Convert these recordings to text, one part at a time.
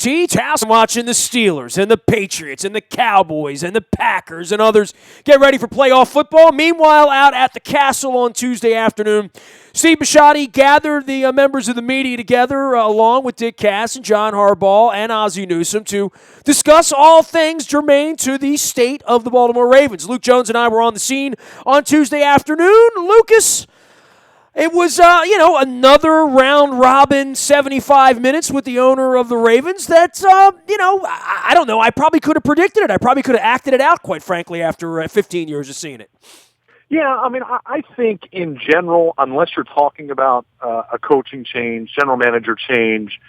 WNST. I'm watching the Steelers and the Patriots and the Cowboys and the Packers and others get ready for playoff football. Meanwhile, out at the Castle on Tuesday afternoon, Steve Bisciotti gathered the members of the media together along with Dick Cass and John Harbaugh and Ozzie Newsome to discuss all things germane to the state of the Baltimore Ravens. Luke Jones and I were on the scene on Tuesday afternoon. Lucas, it was, another round-robin 75 minutes with the owner of the Ravens that, I don't know. I probably could have predicted it. I probably could have acted it out, quite frankly, after 15 years of seeing it. Yeah, I mean, I think in general, unless you're talking about a coaching change, general manager change,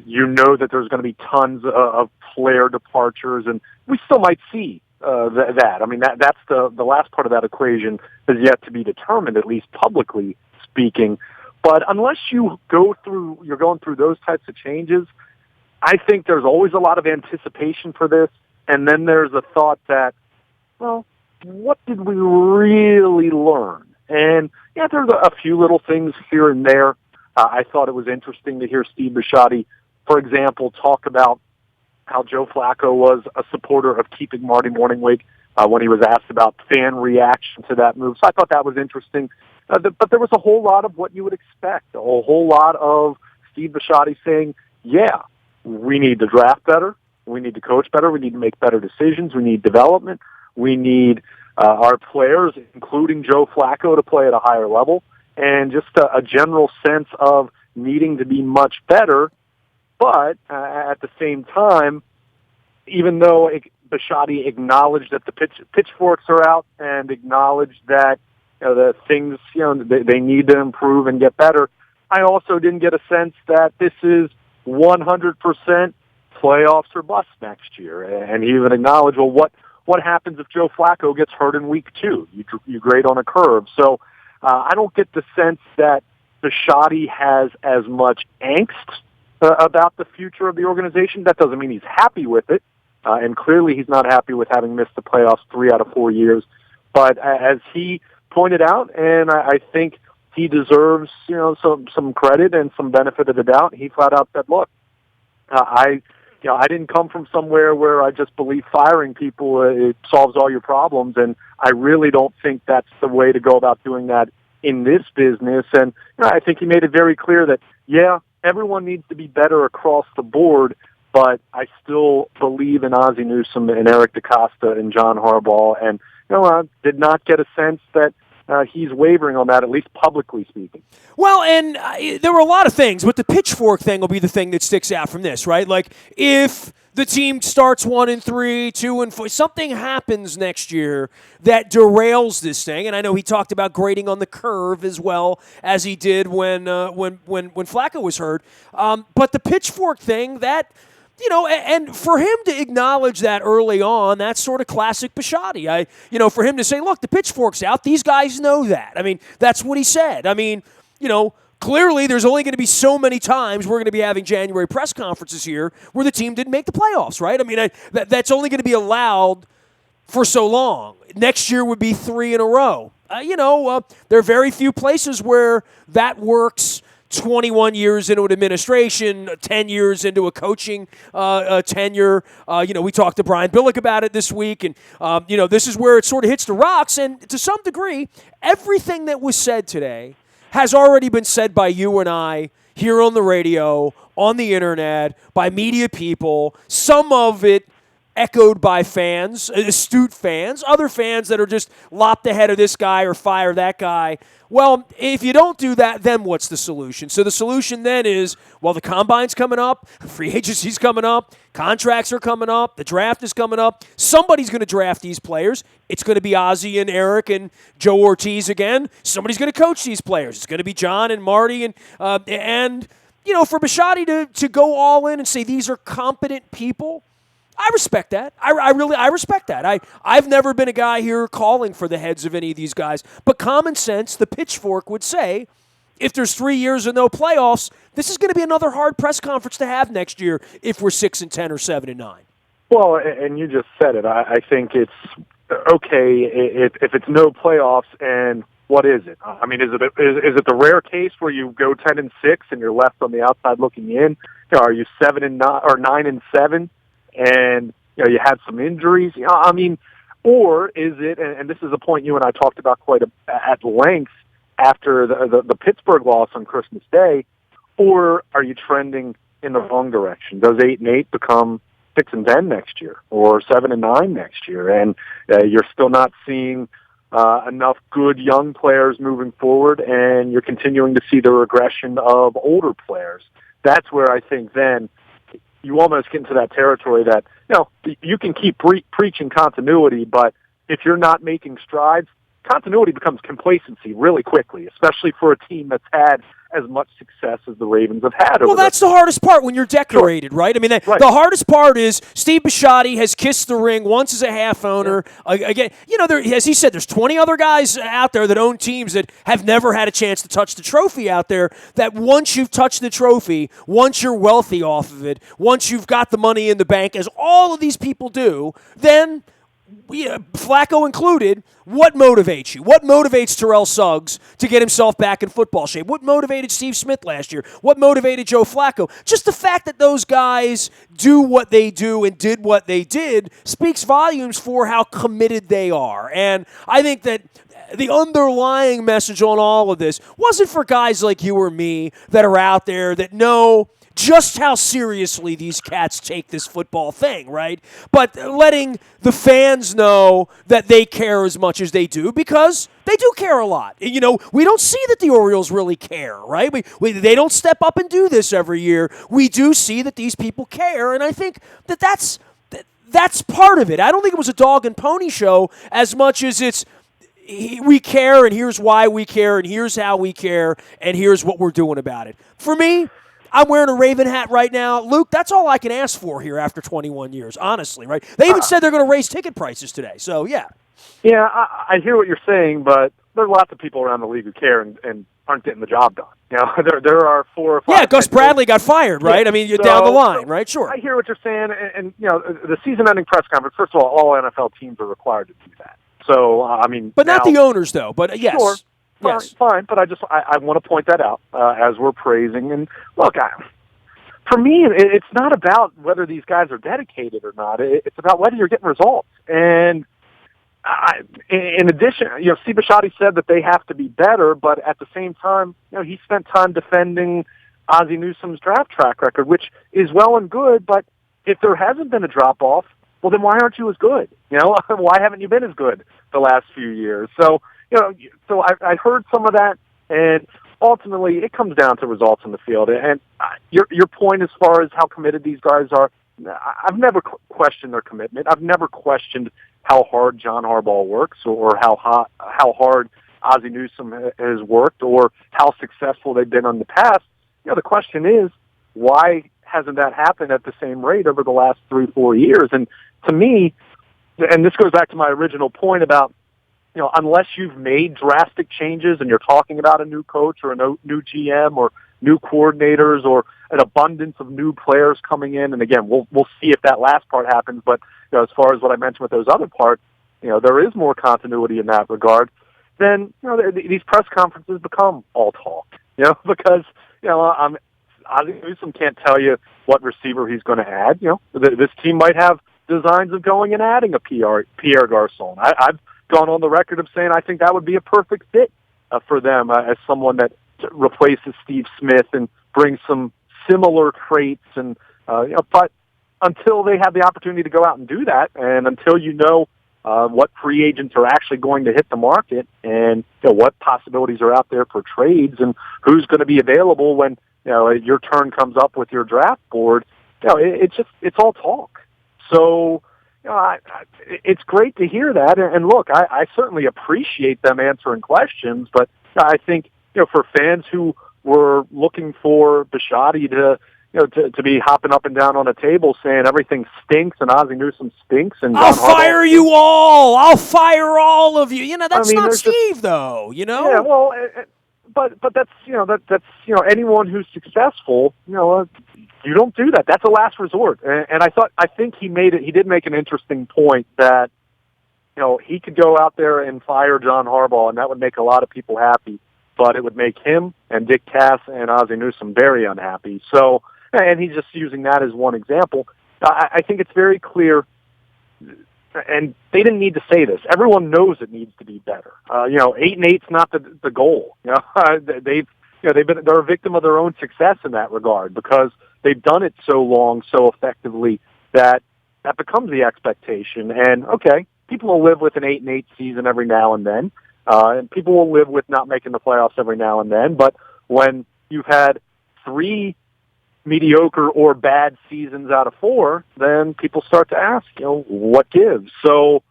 you know that there's going to be tons of player departures, and we still might see that. I mean, that's the last part of that equation is yet to be determined, at least publicly speaking. But unless you're going through those types of changes, I think there's always a lot of anticipation for this, and then there's a thought that, well, what did we really learn? And yeah, there's a few little things here and there. I thought it was interesting to hear Steve Bisciotti, for example, talk about how Joe Flacco was a supporter of keeping Marty Mornhinweg when he was asked about fan reaction to that move. So I thought that was interesting. But there was a whole lot of what you would expect, a whole lot of Steve Bisciotti saying, yeah, we need to draft better, we need to coach better, we need to make better decisions, we need development, we need our players, including Joe Flacco, to play at a higher level, and just a general sense of needing to be much better. But at the same time, even though Bisciotti acknowledged that the pitchforks are out and acknowledged that the things they need to improve and get better, I also didn't get a sense that this is 100% playoffs or bust next year. And he even acknowledged, well, what happens if Joe Flacco gets hurt in week 2? You grade on a curve. So I don't get the sense that Bisciotti has as much angst about the future of the organization. That doesn't mean he's happy with it. And clearly he's not happy with having missed the playoffs 3 out of 4 years. But as he pointed out, and I think he deserves some credit and some benefit of the doubt, he flat out said, look, I didn't come from somewhere where I just believe firing people it solves all your problems, and I really don't think that's the way to go about doing that in this business. And I think he made it very clear that, yeah, everyone needs to be better across the board, but I still believe in Ozzie Newsome and Eric DeCosta and John Harbaugh, and I did not get a sense that he's wavering on that, at least publicly speaking. Well, and there were a lot of things, but the pitchfork thing will be the thing that sticks out from this, right? Like, if the team starts 1-3, 2-4, something happens next year that derails this thing, and I know he talked about grading on the curve as well as he did when Flacco was hurt. But the pitchfork thing, that, and for him to acknowledge that early on, that's sort of classic Bisciotti. For him to say, look, the pitchfork's out, these guys know that. I mean, that's what he said. I mean, clearly there's only going to be so many times we're going to be having January press conferences here where the team didn't make the playoffs, right? I mean, that's only going to be allowed for so long. Next year would be 3 in a row. There are very few places where that works 21 years into an administration, 10 years into a coaching tenure. We talked to Brian Billick about it this week, and, this is where it sort of hits the rocks. And to some degree, everything that was said today has already been said by you and I here on the radio, on the internet, by media people, some of it echoed by fans, astute fans, other fans that are just lop the head of this guy or fire that guy. Well, if you don't do that, then what's the solution? So the solution then is, well, the combine's coming up, free agency's coming up, contracts are coming up, the draft is coming up. Somebody's going to draft these players. It's going to be Ozzie and Eric and Joe Ortiz again. Somebody's going to coach these players. It's going to be John and Marty and for Bisciotti to go all in and say these are competent people, I respect that. I respect that. I've never been a guy here calling for the heads of any of these guys, but common sense, the pitchfork would say, if there's 3 years and no playoffs, this is going to be another hard press conference to have next year if we're 6-10 or 7-9. Well, and you just said it. I think it's okay if it's no playoffs and what is it? I mean, is it the rare case where you go 10-6 and you're left on the outside looking in? Are you 7-9 or 9-7, and you had some injuries? I mean, or is it? And this is a point you and I talked about quite at length after the Pittsburgh loss on Christmas Day. Or are you trending in the wrong direction? Does 8-8 become 6-10 next year, or 7-9 next year? And you're still not seeing enough good young players moving forward, and you're continuing to see the regression of older players. That's where I think then you almost get into that territory that you can keep preaching continuity, but if you're not making strides, continuity becomes complacency really quickly, especially for a team that's had as much success as the Ravens have had. Well, that's the hardest part when you're decorated, right? I mean, the hardest part is Steve Bisciotti has kissed the ring once as a half owner. Yeah. Again, as he said, there's 20 other guys out there that own teams that have never had a chance to touch the trophy out there, that once you've touched the trophy, once you're wealthy off of it, once you've got the money in the bank, as all of these people do, then Flacco included, what motivates you? What motivates Terrell Suggs to get himself back in football shape? What motivated Steve Smith last year? What motivated Joe Flacco? Just the fact that those guys do what they do and did what they did speaks volumes for how committed they are. And I think that the underlying message on all of this wasn't for guys like you or me that are out there that know just how seriously these cats take this football thing, right? But letting the fans know that they care as much as they do, because they do care a lot. We don't see that the Orioles really care, right? They don't step up and do this every year. We do see that these people care, and I think that's part of it. I don't think it was a dog and pony show as much as it's we care, and here's why we care, and here's how we care, and here's what we're doing about it. For me, I'm wearing a Raven hat right now. Luke, that's all I can ask for here after 21 years, honestly, right? They even said they're going to raise ticket prices today, so yeah. Yeah, I hear what you're saying, but there are lots of people around the league who care and aren't getting the job done. There are 4 or 5. Yeah, Gus Bradley got fired, right? Yeah. I mean, you're down the line, right? Sure. I hear what you're saying, and the season-ending press conference, first of all NFL teams are required to do that. So, But not the owners, though, but yes. Sure. Yes. Fine, but I want to point that out as we're praising. And look, for me, it's not about whether these guys are dedicated or not. It's about whether you're getting results. And in addition, Steve Bisciotti said that they have to be better, but at the same time, he spent time defending Ozzie Newsome's draft track record, which is well and good. But if there hasn't been a drop off, well, then why aren't you as good? Why haven't you been as good the last few years? So. So I heard some of that, and ultimately it comes down to results in the field. And your point as far as how committed these guys are, I've never questioned their commitment. I've never questioned how hard John Harbaugh works or how hard Ozzie Newsome has worked or how successful they've been in the past. The question is, why hasn't that happened at the same rate over the last 3-4 years? And to me, and this goes back to my original point about, unless you've made drastic changes and you're talking about a new coach or a new GM or new coordinators or an abundance of new players coming in, and again, we'll see if that last part happens. But as far as what I mentioned with those other parts, there is more continuity in that regard. Then these press conferences become all talk, because Ozzie Newsome can't tell you what receiver he's going to add. This team might have designs of going and adding a Pierre Garçon. I've gone on the record of saying I think that would be a perfect fit for them as someone that replaces Steve Smith and brings some similar traits. And but until they have the opportunity to go out and do that, and until what free agents are actually going to hit the market, and what possibilities are out there for trades, and who's going to be available when your turn comes up with your draft board, it's all talk. So. It's great to hear that, and look, I certainly appreciate them answering questions, but I think for fans who were looking for Bisciotti to be hopping up and down on a table saying everything stinks and Ozzie Newsome stinks and I'll John Harbaugh fire you all. I'll fire all of you. That's not Steve, though. Yeah, well, but that's that's anyone who's successful. You don't do that. That's a last resort. And I think he did make an interesting point that, he could go out there and fire John Harbaugh, and that would make a lot of people happy, but it would make him and Dick Cass and Ozzie Newsome very unhappy. So, and he's just using that as one example. I think it's very clear, and they didn't need to say this. Everyone knows it needs to be better. 8-8's not the goal. They're a victim of their own success in that regard because they've done it so long, so effectively that becomes the expectation. And okay, people will live with an 8-8 season every now and then, and people will live with not making the playoffs every now and then. But when you've had 3 mediocre or bad seasons out of 4, then people start to ask, what gives? So,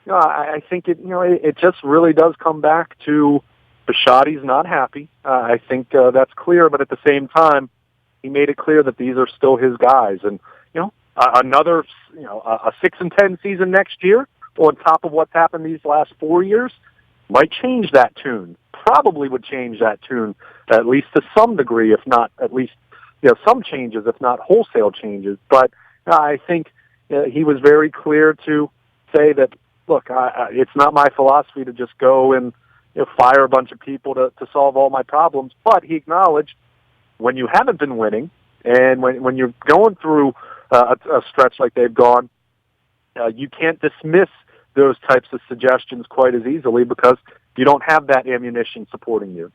I think it just really does come back to Bisciotti's not happy. I think that's clear, but at the same time, he made it clear that these are still his guys, and another a 6-10 season next year, on top of what's happened these last 4 years, might change that tune. Probably would change that tune at least to some degree, if not at least some changes, if not wholesale changes. But I think he was very clear to say that, look, it's not my philosophy to just go and fire a bunch of people to solve all my problems. But he acknowledged when you haven't been winning and when you're going through a stretch like they've gone, you can't dismiss those types of suggestions quite as easily because you don't have that ammunition supporting you.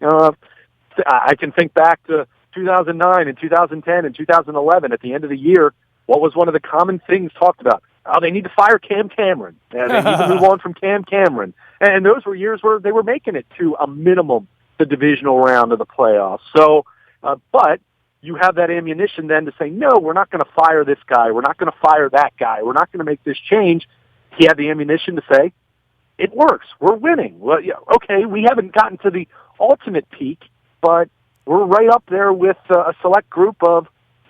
I can think back to 2009 and 2010 and 2011 at the end of the year. What was one of the common things talked about? Oh, they need to fire Cam Cameron. They need to move on from Cam Cameron. And those were years where they were making it to a minimum the divisional round of the playoffs. So, but you have that ammunition then to say, no, we're not going to fire this guy. We're not going to fire that guy. We're not going to make this change. He had the ammunition to say, it works. We're winning. Well, okay, we haven't gotten to the ultimate peak, but we're right up there with a select group of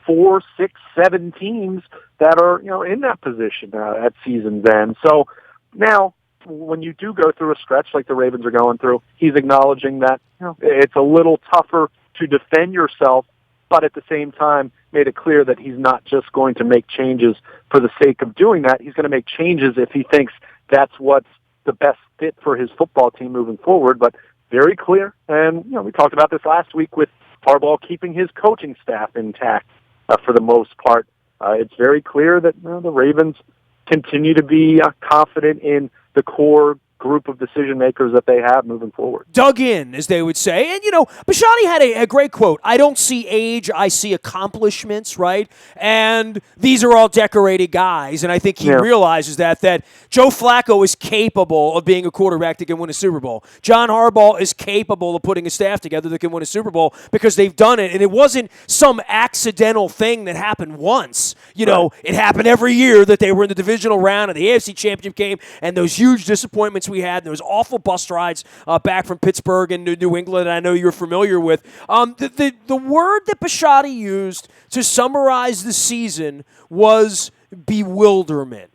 4, 6, 7 teams that are, in that position at season's end. So now, when you do go through a stretch like the Ravens are going through, he's acknowledging that it's a little tougher to defend yourself, but at the same time made it clear that he's not just going to make changes for the sake of doing that. He's going to make changes if he thinks that's what's the best fit for his football team moving forward. But very clear, and we talked about this last week with Harbaugh keeping his coaching staff intact for the most part. It's very clear that the Ravens continue to be confident in the core group of decision makers that they have moving forward. Dug in, as they would say. And, Bisciotti had a great quote. I don't see age, I see accomplishments, right? And these are all decorated guys. And I think he realizes that Joe Flacco is capable of being a quarterback that can win a Super Bowl. John Harbaugh is capable of putting a staff together that can win a Super Bowl because they've done it. And it wasn't some accidental thing that happened once. It happened every year that they were in the divisional round of the AFC Championship game, and those huge disappointments we had, and those awful bus rides back from Pittsburgh and New England, I know you're familiar with. The word that Bisciotti used to summarize the season was bewilderment.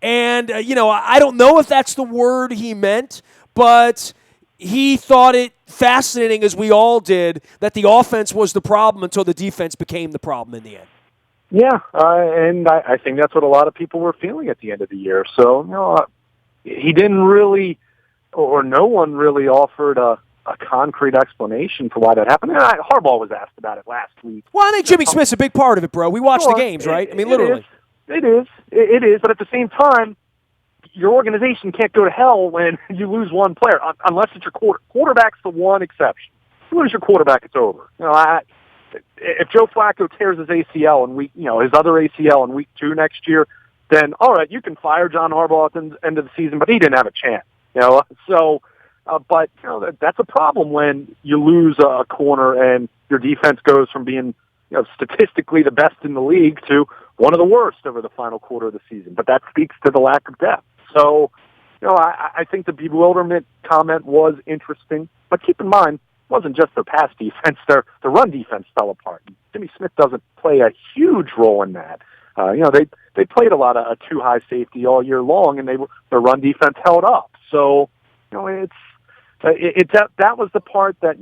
And, I don't know if that's the word he meant, but he thought it fascinating, as we all did, that the offense was the problem until the defense became the problem in the end. Yeah, and I think that's what a lot of people were feeling at the end of the year. So, he didn't really, or no one really offered a concrete explanation for why that happened. And Harbaugh was asked about it last week. Well, I think Jimmy Smith's a big part of it, bro. We watch the games, right? Literally. It is. But at the same time, your organization can't go to hell when you lose one player, unless it's your quarterback's the one exception. You lose your quarterback, it's over. If Joe Flacco tears his ACL in his other ACL in week 2 next year, then all right, you can fire John Harbaugh at the end of the season, but he didn't have a chance. So, but that's a problem when you lose a corner and your defense goes from being statistically the best in the league to one of the worst over the final quarter of the season. But that speaks to the lack of depth. So, I think the bewilderment comment was interesting, but keep in mind, it wasn't just their pass defense; their run defense fell apart. Jimmy Smith doesn't play a huge role in that. They played a lot of a too high safety all year long, and their run defense held up. So, that was the part that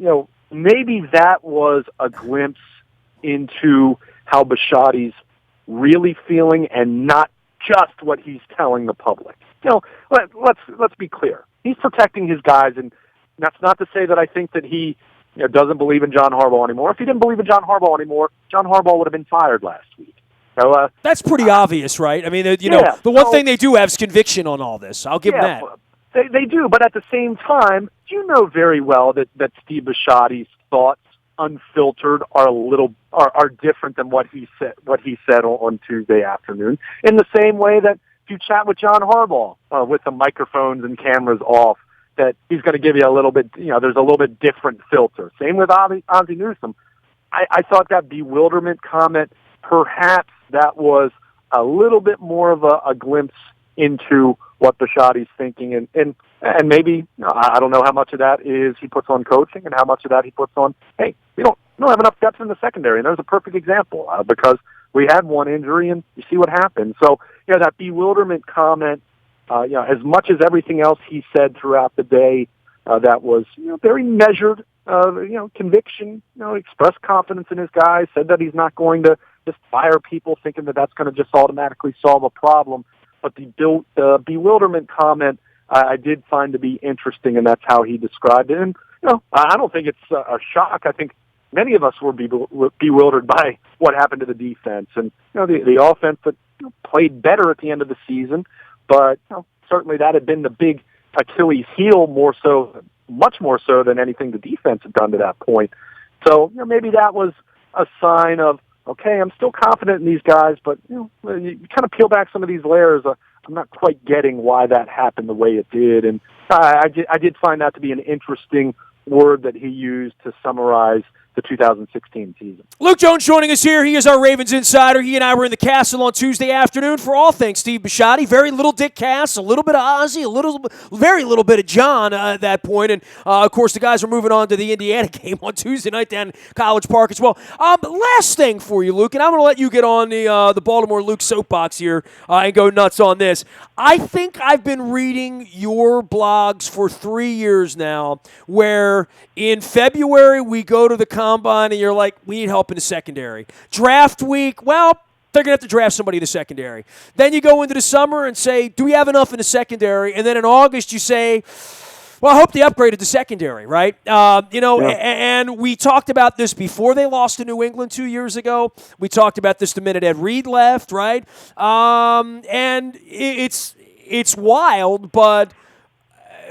maybe that was a glimpse into how Bisciotti's really feeling, and not just what he's telling the public. let's be clear. He's protecting his guys, and that's not to say that I think that he doesn't believe in John Harbaugh anymore. If he didn't believe in John Harbaugh anymore, John Harbaugh would have been fired last week. So, that's pretty obvious, right? I mean, the one thing they do have is conviction on all this. I'll give them that. They do, but at the same time, you know very well that Steve Bisciotti's thoughts, unfiltered, are different than what he said on Tuesday afternoon. In the same way that if you chat with John Harbaugh with the microphones and cameras off, that he's going to give you a little bit. There's a little bit different filter. Same with Ozzie Newsome. I thought that bewilderment comment, perhaps that was a little bit more of a glimpse into what Bisciotti's thinking, and maybe I don't know how much of that is he puts on coaching and how much of that he puts on, hey, we don't have enough depth in the secondary, and there's a perfect example because we had one injury and you see what happened. So that bewilderment comment, as much as everything else he said throughout the day, that was very measured, conviction, expressed confidence in his guys, said that he's not going to just fire people thinking that that's going to just automatically solve a problem. But the bewilderment comment I did find to be interesting, and that's how he described it. And I don't think it's a shock. I think many of us were bewildered by what happened to the defense, and the offense that played better at the end of the season. But certainly that had been the big Achilles heel, much more so than anything the defense had done to that point. So maybe that was a sign of, okay, I'm still confident in these guys, but you kind of peel back some of these layers. I'm not quite getting why that happened the way it did, and I did find that to be an interesting word that he used to summarize the 2016 season. Luke Jones joining us here. He is our Ravens insider. He and I were in the Castle on Tuesday afternoon for all things Steve Bisciotti. Very little Dick Cass, a little bit of Ozzie, very little bit of John at that point. And, of course, the guys are moving on to the Indiana game on Tuesday night down in College Park as well. Last thing for you, Luke, and I'm going to let you get on the Baltimore Luke soapbox here and go nuts on this. I think I've been reading your blogs for 3 years now where in February we go to the combine and you're like, we need help in the secondary. Draft week, well, they're going to have to draft somebody in the secondary. Then you go into the summer and say, do we have enough in the secondary? And then in August you say, well, I hope they upgraded the secondary, right? And we talked about this before they lost to New England 2 years ago. We talked about this the minute Ed Reed left, right? And it's wild, but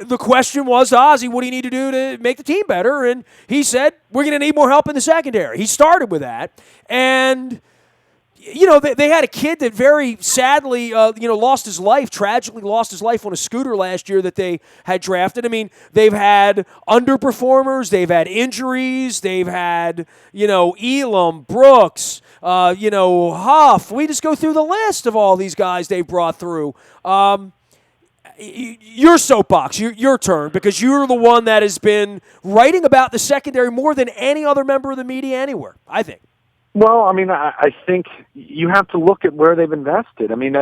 the question was, Ozzie, what do you need to do to make the team better? And he said, we're going to need more help in the secondary. He started with that. And, they had a kid that very sadly, tragically lost his life on a scooter last year that they had drafted. I mean, they've had underperformers. They've had injuries. They've had, Elam, Brooks, Huff. We just go through the list of all these guys they brought through. Your soapbox, your turn, because you're the one that has been writing about the secondary more than any other member of the media anywhere, I think. Well, I mean, I think you have to look at where they've invested. I mean,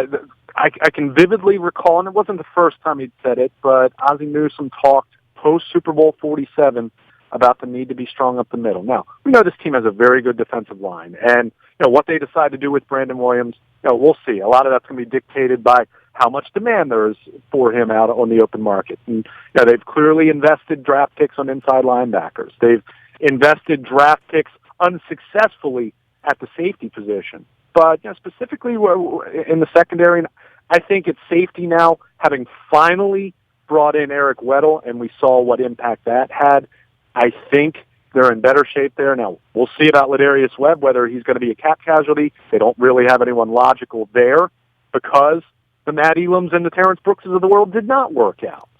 I can vividly recall, and it wasn't the first time he'd said it, but Ozzie Newsome talked post-Super Bowl 47 about the need to be strong up the middle. Now, we know this team has a very good defensive line, and what they decide to do with Brandon Williams, we'll see. A lot of that's going to be dictated by how much demand there is for him out on the open market. And they've clearly invested draft picks on inside linebackers. They've invested draft picks unsuccessfully at the safety position. But specifically in the secondary, I think it's safety now, having finally brought in Eric Weddle, and we saw what impact that had. I think they're in better shape there. Now, we'll see about Ladarius Webb, whether he's going to be a cap casualty. They don't really have anyone logical there because the Matt Elams and the Terrence Brookses of the world did not work out.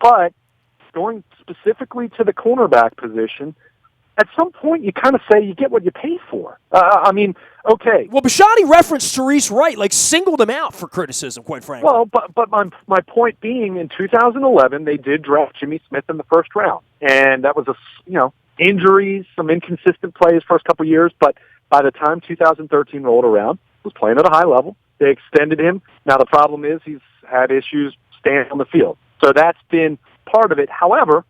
But going specifically to the cornerback position, at some point you kind of say you get what you pay for. Okay. Well, Bisciotti referenced Therese Wright, singled him out for criticism, quite frankly. Well, but my point being, in 2011, they did draft Jimmy Smith in the first round. And that was injuries, some inconsistent plays first couple of years, but by the time 2013 rolled around, was playing at a high level. They extended him. Now, the problem is he's had issues staying on the field. So that's been part of it. However,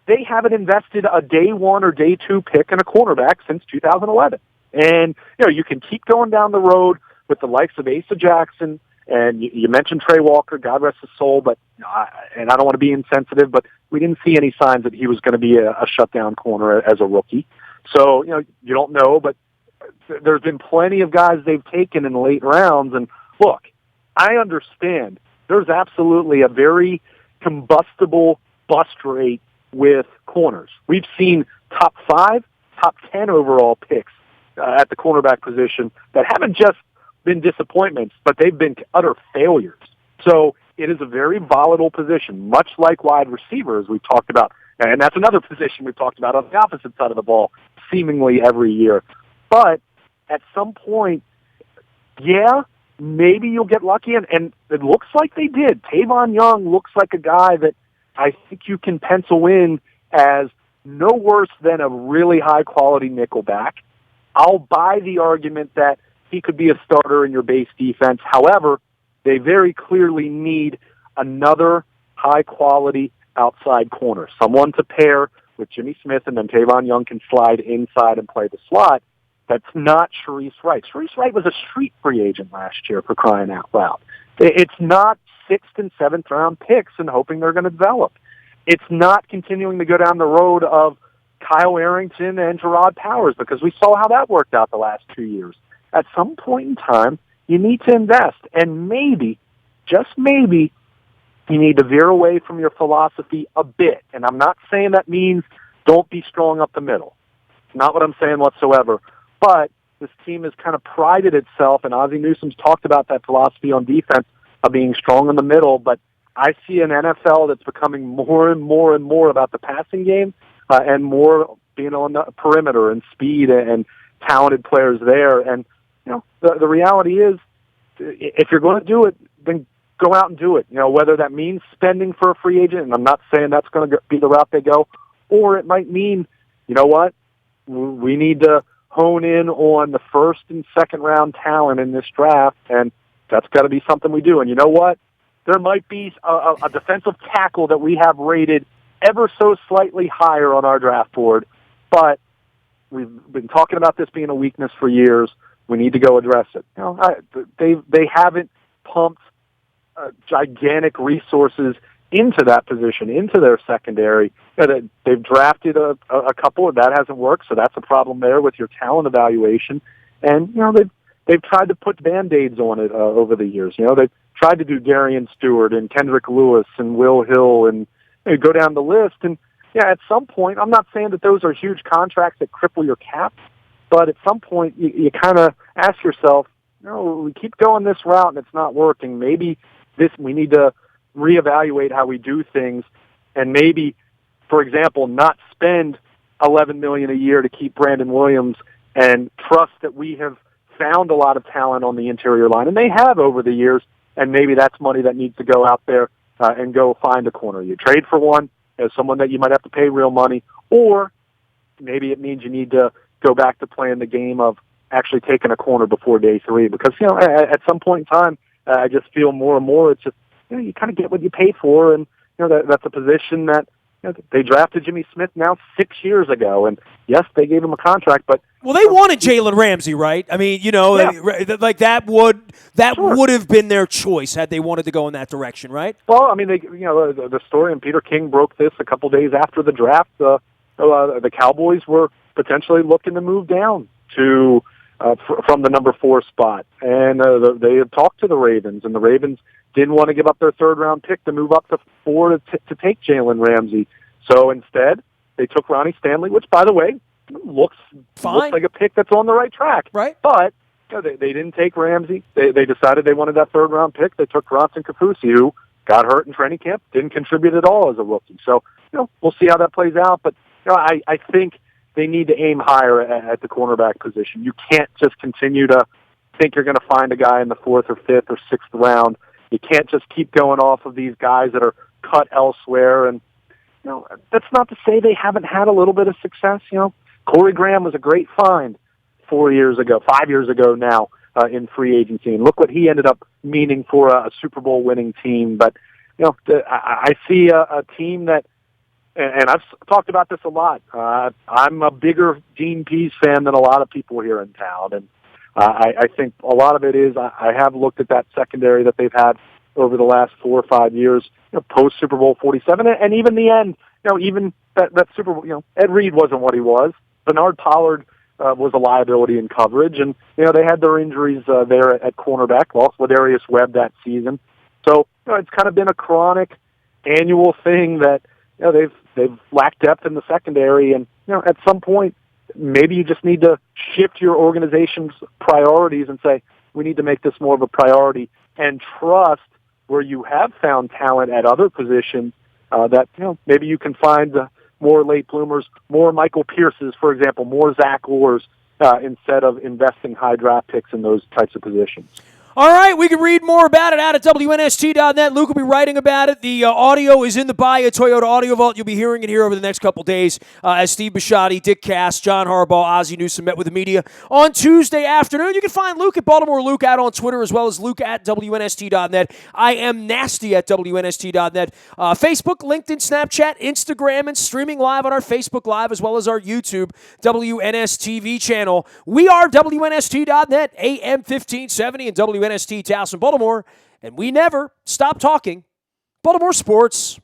they haven't invested a day one or day two pick in a cornerback since 2011. And, you can keep going down the road with the likes of Asa Jackson And you mentioned Trey Walker, God rest his soul, but and I don't want to be insensitive, but we didn't see any signs that he was going to be a shutdown corner as a rookie. So, you don't know, but there's been plenty of guys they've taken in the late rounds. And look, I understand there's absolutely a very combustible bust rate with corners. We've seen top 5, top 10 overall picks at the cornerback position that haven't just been disappointments, but they've been utter failures. So it is a very volatile position, much like wide receiver, as we've talked about. And that's another position we've talked about on the opposite side of the ball seemingly every year. But at some point, maybe you'll get lucky, and it looks like they did. Tavon Young looks like a guy that I think you can pencil in as no worse than a really high-quality nickelback. I'll buy the argument that he could be a starter in your base defense. However, they very clearly need another high-quality outside corner, someone to pair with Jimmy Smith, and then Tavon Young can slide inside and play the slot. That's not Sharice Wright. Sharice Wright was a street free agent last year, for crying out loud. It's not 6th and 7th round picks and hoping they're going to develop. It's not continuing to go down the road of Kyle Arrington and Gerard Powers, because we saw how that worked out the last 2 years. At some point in time, you need to invest, and maybe, just maybe, you need to veer away from your philosophy a bit. And I'm not saying that means don't be strong up the middle. It's not what I'm saying whatsoever. But this team has kind of prided itself, and Ozzie Newsome's talked about that philosophy on defense of being strong in the middle. But I see an NFL that's becoming more and more and more about the passing game and more being on the perimeter and speed and talented players there. And the reality is, if you're going to do it, then go out and do it. Whether that means spending for a free agent, and I'm not saying that's going to be the route they go, or it might mean, we need to hone in on the first and second round talent in this draft, and that's got to be something we do. And you know what? There might be a defensive tackle that we have rated ever so slightly higher on our draft board, but we've been talking about this being a weakness for years. We need to go address it. They haven't pumped gigantic resources into that position, into their secondary. They've drafted a couple, and that hasn't worked, so that's a problem there with your talent evaluation. And they've tried to put Band-Aids on it over the years. They've tried to do Darian Stewart and Kendrick Lewis and Will Hill, and go down the list. And at some point, I'm not saying that those are huge contracts that cripple your cap, but at some point you kind of ask yourself, we keep going this route and it's not working. Maybe we need to reevaluate how we do things, and maybe, for example, not spend $11 million a year to keep Brandon Williams and trust that we have found a lot of talent on the interior line, and they have over the years. And maybe that's money that needs to go out there and go find a corner. You trade for one as someone that you might have to pay real money, or maybe it means you need to go back to playing the game of actually taking a corner before day 3. Because at some point in time, I just feel more and more it's just you kind of get what you pay for, and that's a position that they drafted Jimmy Smith now 6 years ago, and yes, they gave him a contract, but they wanted Jalen Ramsey, right? I mean, like that would have been their choice had they wanted to go in that direction, right? Well, I mean, the story, and Peter King broke this a couple days after the draft. The Cowboys were potentially looking to move down to from the number 4 spot, and they had talked to the Ravens, and the Ravens didn't want to give up their 3rd-round pick to move up to 4 to take Jalen Ramsey. So instead, they took Ronnie Stanley, which, by the way, looks like a pick that's on the right track. Right. But they didn't take Ramsey. They decided they wanted that 3rd-round pick. They took Bronson Kafusi, who got hurt in training camp, didn't contribute at all as a rookie. So, we'll see how that plays out. But I think they need to aim higher at the cornerback position. You can't just continue to think you're going to find a guy in the 4th or 5th or 6th round. You can't just keep going off of these guys that are cut elsewhere. And, that's not to say they haven't had a little bit of success. Corey Graham was a great find 5 years ago now in free agency. And look what he ended up meaning for a Super Bowl winning team. But, I see a team that, and I've talked about this a lot. I'm a bigger Dean Pease fan than a lot of people here in town. And I think a lot of it is I have looked at that secondary that they've had over the last 4 or 5 years, post Super Bowl 47, and even the end. Even that Super Bowl. Ed Reed wasn't what he was. Bernard Pollard was a liability in coverage, and they had their injuries there at cornerback. Lost Ladarius Webb that season, so it's kind of been a chronic annual thing that they've lacked depth in the secondary, and at some point maybe you just need to shift your organization's priorities and say we need to make this more of a priority and trust where you have found talent at other positions that maybe you can find more late bloomers, more Michael Pierces, for example, more Zach Orrs, instead of investing high draft picks in those types of positions. All right, we can read more about it out at WNST.net. Luke will be writing about it. The audio is in the Buy a Toyota Audio Vault. You'll be hearing it here over the next couple days as Steve Bisciotti, Dick Cass, John Harbaugh, Ozzie Newsome met with the media on Tuesday afternoon. You can find Luke at Baltimore Luke out on Twitter as well as Luke at WNST.net. I am nasty at WNST.net. Facebook, LinkedIn, Snapchat, Instagram, and streaming live on our Facebook Live as well as our YouTube WNSTV channel. We are WNST.net, AM 1570 and WNST Towson, Baltimore, and we never stop talking Baltimore sports.